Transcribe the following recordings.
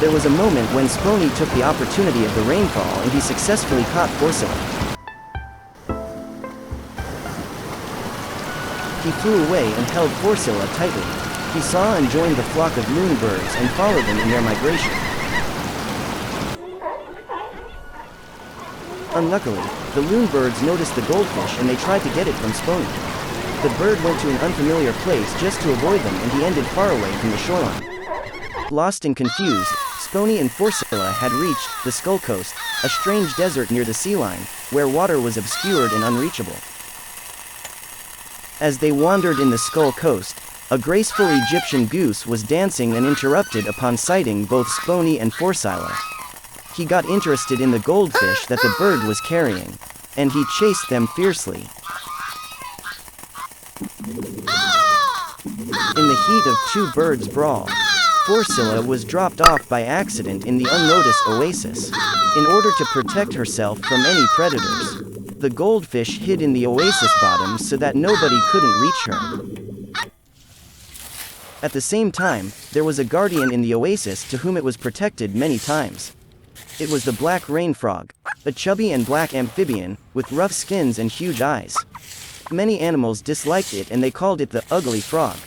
There was a moment when Sponi took the opportunity of the rainfall and he successfully caught Forcyla. He flew away and held Forcyla tightly. He saw and joined the flock of moonbirds and followed them in their migration. Unluckily, the loonbirds noticed the goldfish and they tried to get it from Sponi. The bird went to an unfamiliar place just to avoid them and he ended far away from the shoreline. Lost and confused, Sponi and Forcyla had reached the Skull Coast, a strange desert near the sea line, where water was obscured and unreachable. As they wandered in the Skull Coast, a graceful Egyptian goose was dancing and interrupted upon sighting both Sponi and Forcyla. He got interested in the goldfish that the bird was carrying, and he chased them fiercely. In the heat of two birds' brawl, Forcyla was dropped off by accident in the unnoticed oasis. In order to protect herself from any predators, the goldfish hid in the oasis bottom so that nobody couldn't reach her. At the same time, there was a guardian in the oasis to whom it was protected many times. It was the black rain frog, a chubby and black amphibian, with rough skins and huge eyes. Many animals disliked it and they called it the ugly frog.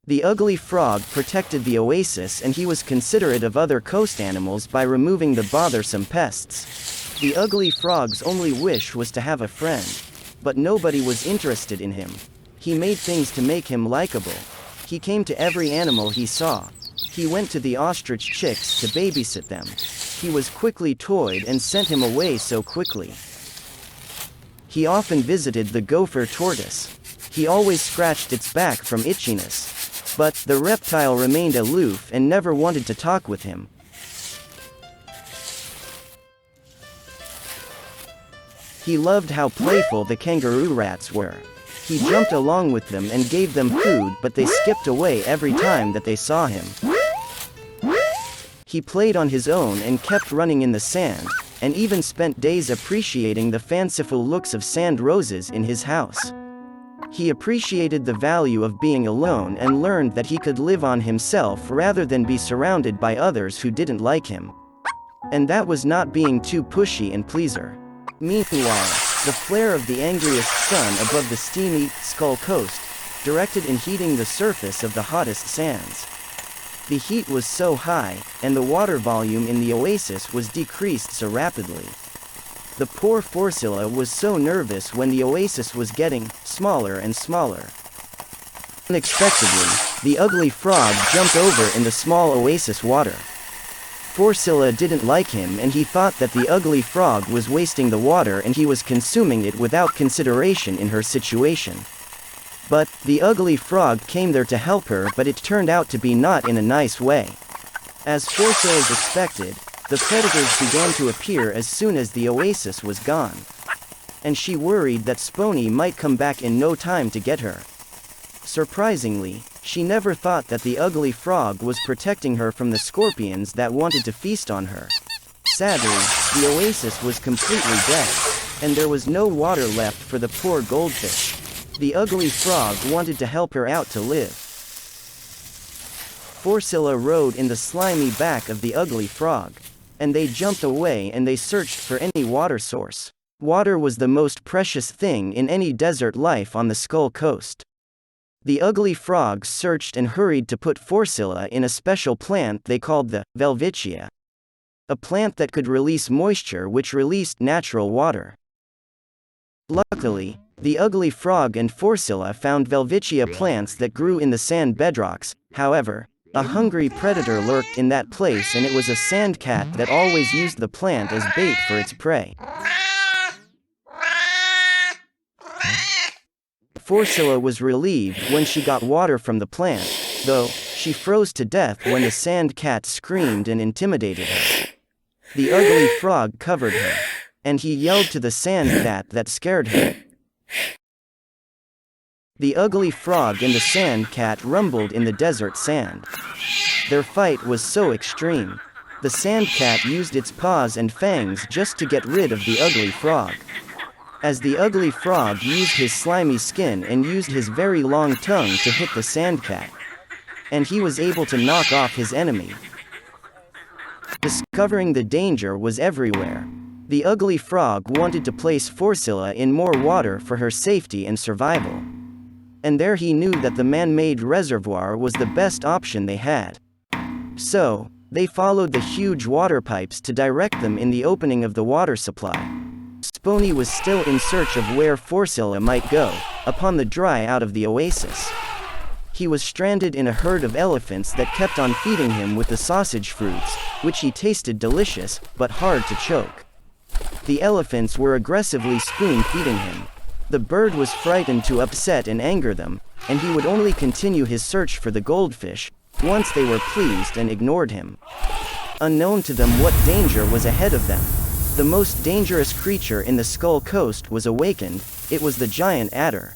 The ugly frog protected the oasis and he was considerate of other coast animals by removing the bothersome pests. The ugly frog's only wish was to have a friend. But nobody was interested in him. He made things to make him likable. He came to every animal he saw. He went to the ostrich chicks to babysit them. He was quickly toyed and sent him away so quickly. He often visited the gopher tortoise. He always scratched its back from itchiness. But the reptile remained aloof and never wanted to talk with him. He loved how playful the kangaroo rats were. He jumped along with them and gave them food, but they skipped away every time that they saw him. He played on his own and kept running in the sand, and even spent days appreciating the fanciful looks of sand roses in his house. He appreciated the value of being alone and learned that he could live on himself rather than be surrounded by others who didn't like him. And that was not being too pushy and pleaser. Meanwhile, the flare of the angriest sun above the steamy Skull Coast directed in heating the surface of the hottest sands. The heat was so high, and the water volume in the oasis was decreased so rapidly. The poor Forcyla was so nervous when the oasis was getting smaller and smaller. Unexpectedly, the ugly frog jumped over in the small oasis water. Forcyla didn't like him and he thought that the ugly frog was wasting the water and he was consuming it without consideration in her situation. But the ugly frog came there to help her, but it turned out to be not in a nice way. As Forcyla expected, the predators began to appear as soon as the oasis was gone. And she worried that Sponi might come back in no time to get her. Surprisingly, she never thought that the ugly frog was protecting her from the scorpions that wanted to feast on her. Sadly, the oasis was completely dead, and there was no water left for the poor goldfish. The ugly frog wanted to help her out to live. Forcyla rode in the slimy back of the ugly frog, and they jumped away and they searched for any water source. Water was the most precious thing in any desert life on the Skull Coast. The ugly frog searched and hurried to put Forcyla in a special plant they called the Welwitschia. A plant that could release moisture which released natural water. Luckily, the ugly frog and Forcyla found Welwitschia plants that grew in the sand bedrocks. However, a hungry predator lurked in that place and it was a sand cat that always used the plant as bait for its prey. Forcyla was relieved when she got water from the plant, though she froze to death when the sand cat screamed and intimidated her. The ugly frog covered her, and he yelled to the sand cat that scared her. The ugly frog and the sand cat rumbled in the desert sand. Their fight was so extreme. The sand cat used its paws and fangs just to get rid of the ugly frog. As the ugly frog used his slimy skin and used his very long tongue to hit the sand cat. And he was able to knock off his enemy. Discovering the danger was everywhere. The ugly frog wanted to place Forcyla in more water for her safety and survival. And there he knew that the man-made reservoir was the best option they had. So, they followed the huge water pipes to direct them in the opening of the water supply. Sponi was still in search of where Forcyla might go, upon the dry out of the oasis. He was stranded in a herd of elephants that kept on feeding him with the sausage fruits, which he tasted delicious, but hard to choke. The elephants were aggressively spoon-feeding him. The bird was frightened to upset and anger them, and he would only continue his search for the goldfish, once they were pleased and ignored him. Unknown to them what danger was ahead of them. The most dangerous creature in the Skull Coast was awakened. It was the giant adder.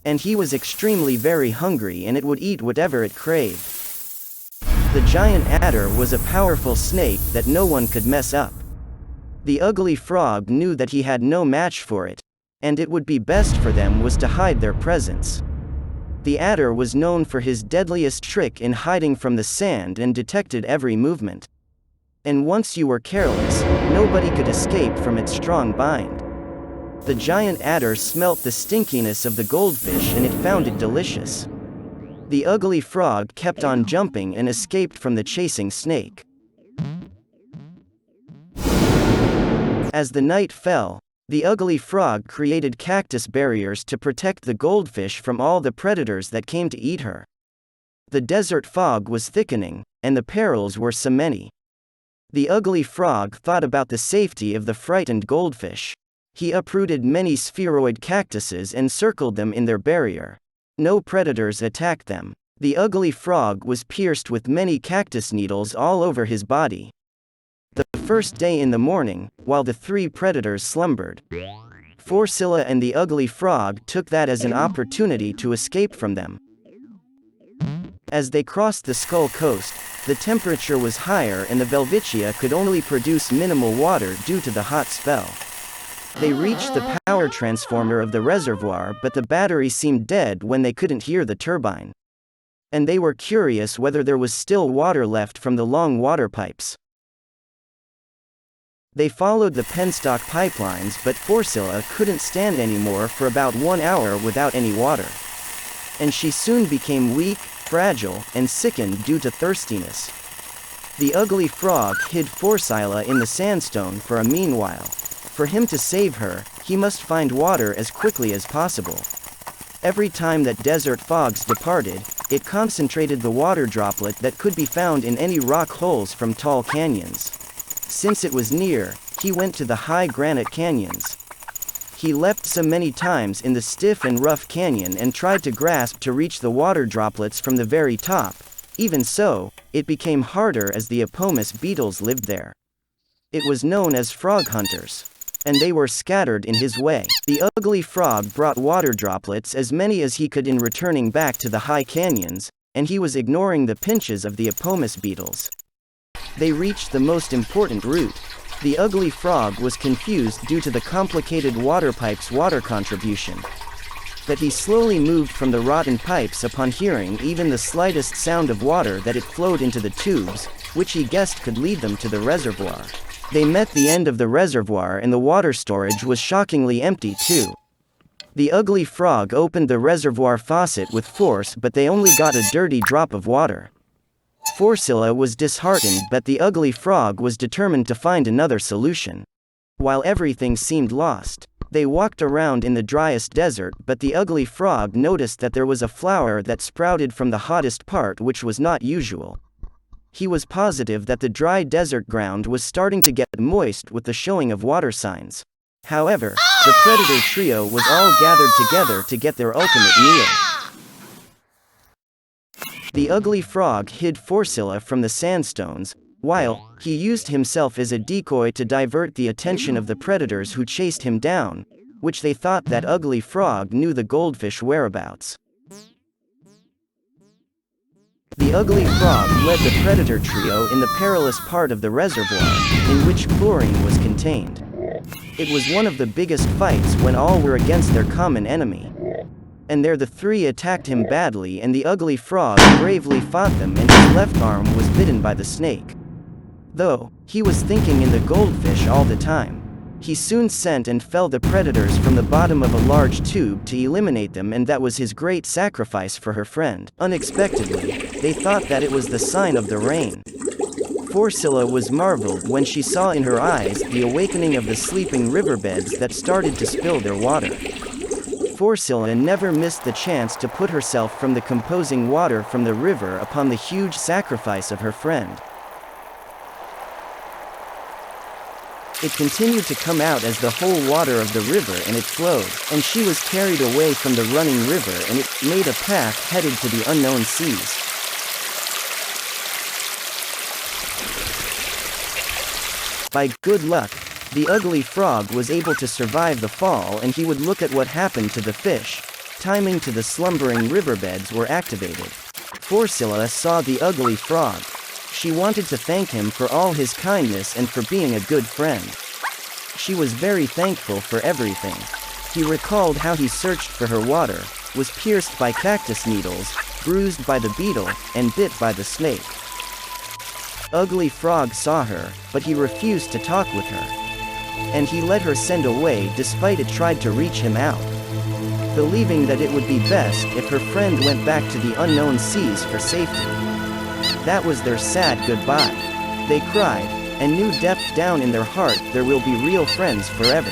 And he was extremely very hungry and it would eat whatever it craved. The giant adder was a powerful snake that no one could mess up. The ugly frog knew that he had no match for it, and it would be best for them was to hide their presence. The adder was known for his deadliest trick in hiding from the sand and detected every movement. And once you were careless, nobody could escape from its strong bind. The giant adder smelt the stinkiness of the goldfish and it found it delicious. The ugly frog kept on jumping and escaped from the chasing snake. As the night fell, the ugly frog created cactus barriers to protect the goldfish from all the predators that came to eat her. The desert fog was thickening, and the perils were so many. The ugly frog thought about the safety of the frightened goldfish. He uprooted many spheroid cactuses and circled them in their barrier. No predators attacked them. The ugly frog was pierced with many cactus needles all over his body. The first day in the morning, while the three predators slumbered, Forcyla and the ugly frog took that as an opportunity to escape from them. As they crossed the Skull Coast, the temperature was higher and the Velvitia could only produce minimal water due to the hot spell. They reached the power transformer of the reservoir, but the battery seemed dead when they couldn't hear the turbine. And they were curious whether there was still water left from the long water pipes. They followed the penstock pipelines, but Forcyla couldn't stand anymore for about 1 hour without any water. And she soon became weak, fragile, and sickened due to thirstiness. The ugly frog hid Forcyla in the sandstone for a meanwhile. For him to save her, he must find water as quickly as possible. Every time that desert fogs departed, it concentrated the water droplet that could be found in any rock holes from tall canyons. Since it was near, he went to the high granite canyons. He leapt so many times in the stiff and rough canyon and tried to grasp to reach the water droplets from the very top. Even so, it became harder as the Apomus beetles lived there. It was known as frog hunters. And they were scattered in his way. The ugly frog brought water droplets as many as he could in returning back to the high canyons, and he was ignoring the pinches of the Apomus beetles. They reached the most important route. The ugly frog was confused due to the complicated water pipe's water contribution. But he slowly moved from the rotten pipes upon hearing even the slightest sound of water that it flowed into the tubes, which he guessed could lead them to the reservoir. They met the end of the reservoir and the water storage was shockingly empty too. The ugly frog opened the reservoir faucet with force, but they only got a dirty drop of water. Forcyla was disheartened, but the ugly frog was determined to find another solution. While everything seemed lost, they walked around in the driest desert, but the ugly frog noticed that there was a flower that sprouted from the hottest part, which was not usual. He was positive that the dry desert ground was starting to get moist with the showing of water signs. However, the predator trio was all gathered together to get their ultimate meal. The ugly frog hid Forcyla from the sandstones, while he used himself as a decoy to divert the attention of the predators who chased him down, which they thought that ugly frog knew the goldfish whereabouts. The ugly frog led the predator trio in the perilous part of the reservoir, in which chlorine was contained. It was one of the biggest fights when all were against their common enemy. And there the three attacked him badly, and the ugly frog bravely fought them, and his left arm was bitten by the snake. Though, he was thinking in the goldfish all the time. He soon sent and fell the predators from the bottom of a large tube to eliminate them, and that was his great sacrifice for her friend. Unexpectedly, they thought that it was the sign of the rain. Forcyla was marveled when she saw in her eyes the awakening of the sleeping riverbeds that started to spill their water. Forcyla never missed the chance to put herself from the composing water from the river upon the huge sacrifice of her friend. It continued to come out as the whole water of the river, and it flowed, and she was carried away from the running river, and it made a path headed to the unknown seas. By good luck, the ugly frog was able to survive the fall, and he would look at what happened to the fish. Timing to the slumbering riverbeds were activated. Forcyla saw the ugly frog. She wanted to thank him for all his kindness and for being a good friend. She was very thankful for everything. He recalled how he searched for her water, was pierced by cactus needles, bruised by the beetle, and bit by the snake. Ugly Frog saw her, but he refused to talk with her. And he let her send away despite it tried to reach him out. Believing that it would be best if her friend went back to the unknown seas for safety. That was their sad goodbye. They cried, and knew deep down in their heart there will be real friends forever.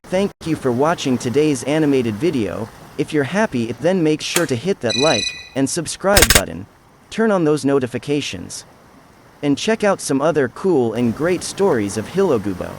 Thank you for watching today's animated video. If you're happy, then make sure to hit that like and subscribe button. Turn on those notifications. And check out some other cool and great stories of Heliogobo.